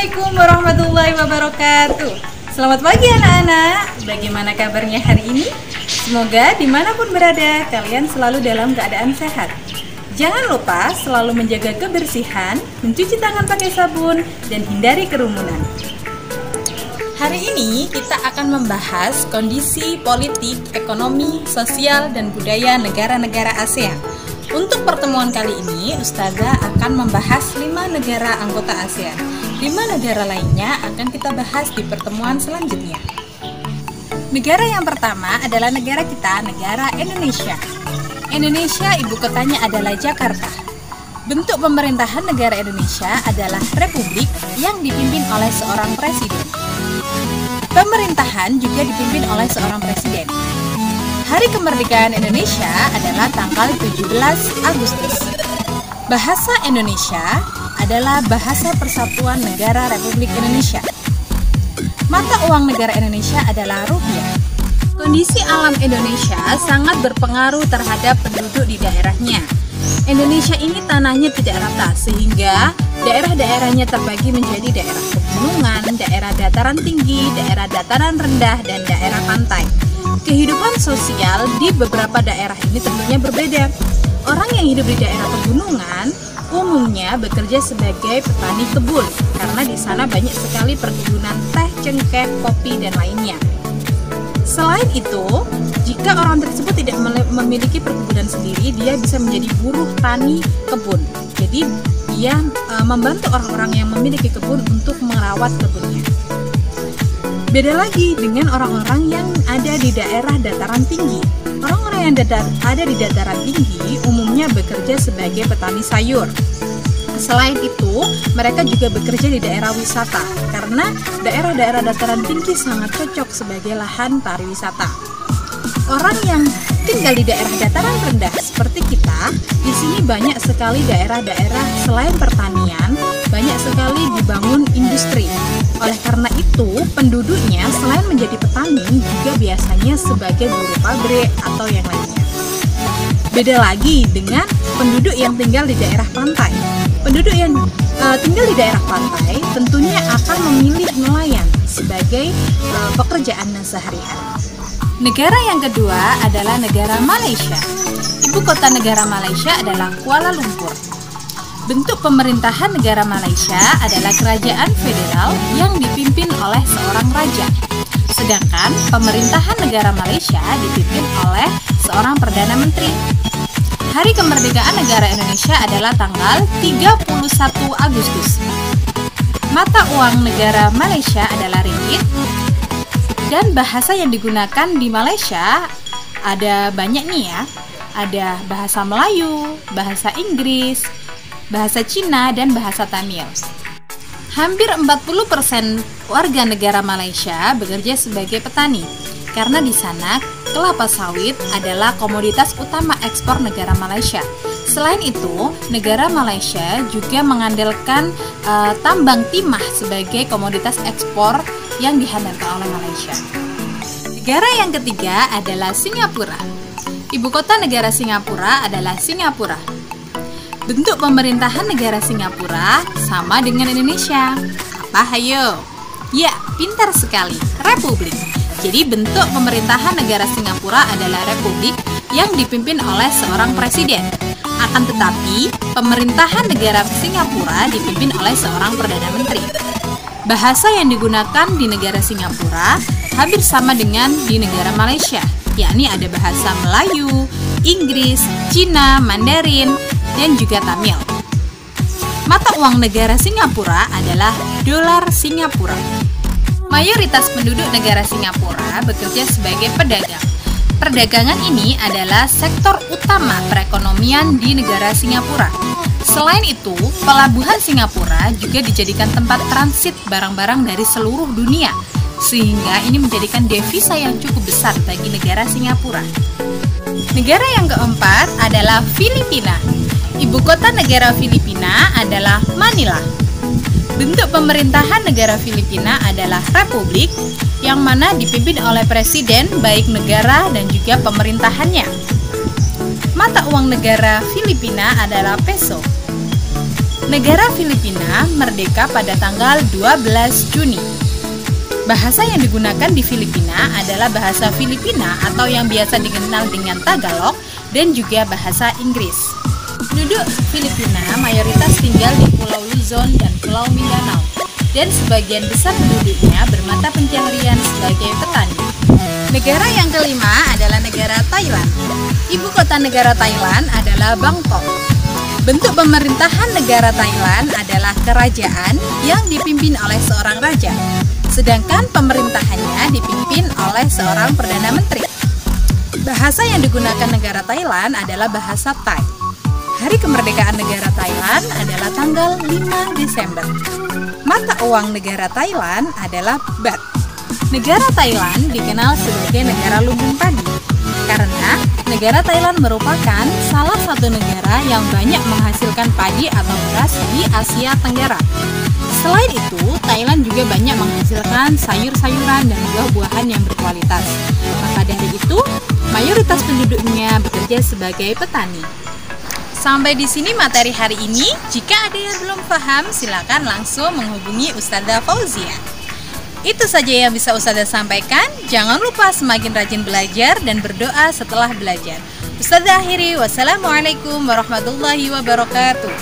Assalamualaikum warahmatullahi wabarakatuh. Selamat pagi anak-anak. Bagaimana kabarnya hari ini? Semoga dimanapun berada, kalian selalu dalam keadaan sehat. Jangan lupa selalu menjaga kebersihan, mencuci tangan pakai sabun, dan hindari kerumunan. Hari ini kita akan membahas kondisi politik, ekonomi, sosial, dan budaya negara-negara ASEAN. Untuk pertemuan kali ini, Ustazah akan membahas 5 negara anggota ASEAN. 5 negara lainnya akan kita bahas di pertemuan selanjutnya. Negara yang pertama adalah negara kita, negara Indonesia. Indonesia ibu kotanya adalah Jakarta. Bentuk pemerintahan negara Indonesia adalah republik yang dipimpin oleh seorang presiden. Pemerintahan juga dipimpin oleh seorang presiden. Hari kemerdekaan Indonesia adalah tanggal 17 Agustus. Bahasa Indonesia adalah Bahasa Persatuan Negara Republik Indonesia. Mata uang negara Indonesia adalah rupiah. Kondisi alam Indonesia sangat berpengaruh terhadap penduduk di daerahnya. Indonesia ini tanahnya tidak rata, sehingga daerah-daerahnya terbagi menjadi daerah pegunungan, daerah dataran tinggi, daerah dataran rendah, dan daerah pantai. Kehidupan sosial di beberapa daerah ini tentunya berbeda. Orang yang hidup di daerah pegunungan umumnya bekerja sebagai petani kebun, karena di sana banyak sekali perkebunan teh, cengkeh, kopi, dan lainnya. Selain itu, jika orang tersebut tidak memiliki perkebunan sendiri, dia bisa menjadi buruh tani kebun. Jadi, dia membantu orang-orang yang memiliki kebun untuk merawat kebunnya. Beda lagi dengan orang-orang yang ada di daerah dataran tinggi. Orang-orang yang ada di dataran tinggi umumnya bekerja sebagai petani sayur. Selain itu, mereka juga bekerja di daerah wisata, karena daerah-daerah dataran tinggi sangat cocok sebagai lahan pariwisata. Orang yang tinggal di daerah dataran rendah seperti kita, di sini banyak sekali daerah-daerah selain pertanian, banyak sekali dibangun industri. Oleh karena itu, penduduknya selain menjadi petani, juga biasanya sebagai buruh pabrik atau yang lainnya. Beda lagi dengan penduduk yang tinggal di daerah pantai. Penduduk yang tinggal di daerah pantai tentunya akan memilih nelayan sebagai pekerjaan sehari-hari. Negara yang kedua adalah negara Malaysia. Ibu kota negara Malaysia adalah Kuala Lumpur. Bentuk pemerintahan negara Malaysia adalah kerajaan federal yang dipimpin oleh seorang raja. Sedangkan pemerintahan negara Malaysia dipimpin oleh seorang Perdana Menteri. Hari kemerdekaan negara Indonesia adalah tanggal 31 Agustus. Mata uang negara Malaysia adalah ringgit. Dan bahasa yang digunakan di Malaysia ada banyak nih ya. Ada bahasa Melayu, bahasa Inggris, bahasa Cina, dan bahasa Tamil. Hampir 40% warga negara Malaysia bekerja sebagai petani, karena di sana kelapa sawit adalah komoditas utama ekspor negara Malaysia. Selain itu, negara Malaysia juga mengandalkan tambang timah sebagai komoditas ekspor yang dihandalkan oleh Malaysia. Negara yang ketiga adalah Singapura. Ibu kota negara Singapura adalah Singapura. Bentuk pemerintahan negara Singapura sama dengan Indonesia. Apa hayo? Ya, pintar sekali. Republik. Jadi bentuk pemerintahan negara Singapura adalah republik yang dipimpin oleh seorang presiden. Akan tetapi, pemerintahan negara Singapura dipimpin oleh seorang Perdana Menteri. Bahasa yang digunakan di negara Singapura hampir sama dengan di negara Malaysia, yakni ada bahasa Melayu, Inggris, Cina, Mandarin, dan juga Tamil. Mata uang negara Singapura adalah dolar Singapura. Mayoritas penduduk negara Singapura bekerja sebagai pedagang. Perdagangan ini adalah sektor utama perekonomian di negara Singapura. Selain itu, pelabuhan Singapura juga dijadikan tempat transit barang-barang dari seluruh dunia, sehingga ini menjadikan devisa yang cukup besar bagi negara Singapura. Negara yang keempat adalah Filipina. Ibu kota negara Filipina adalah Manila. Bentuk pemerintahan negara Filipina adalah republik yang mana dipimpin oleh presiden baik negara dan juga pemerintahannya. Mata uang negara Filipina adalah peso. Negara Filipina merdeka pada tanggal 12 Juni. Bahasa yang digunakan di Filipina adalah bahasa Filipina atau yang biasa dikenal dengan Tagalog dan juga bahasa Inggris. Penduduk Filipina mayoritas tinggal di Pulau Luzon dan Pulau Mindanao, dan sebagian besar penduduknya bermata pencaharian sebagai petani. Negara yang kelima adalah negara Thailand. Ibu kota negara Thailand adalah Bangkok. Bentuk pemerintahan negara Thailand adalah kerajaan yang dipimpin oleh seorang raja, sedangkan pemerintahannya dipimpin oleh seorang perdana menteri. Bahasa yang digunakan negara Thailand adalah bahasa Thai. Hari kemerdekaan negara Thailand adalah tanggal 5 Desember. Mata uang negara Thailand adalah baht. Negara Thailand dikenal sebagai negara lumbung padi karena negara Thailand merupakan salah satu negara yang banyak menghasilkan padi atau beras di Asia Tenggara. Selain itu, Thailand juga banyak menghasilkan sayur-sayuran dan buah-buahan yang berkualitas. Maka dari itu, mayoritas penduduknya bekerja sebagai petani. Sampai di sini materi hari ini. Jika ada yang belum paham, silakan langsung menghubungi Ustadzah Fauzia. Itu saja yang bisa Ustadzah sampaikan. Jangan lupa semakin rajin belajar dan berdoa setelah belajar. Ustadzah akhiri, wassalamualaikum warahmatullahi wabarakatuh.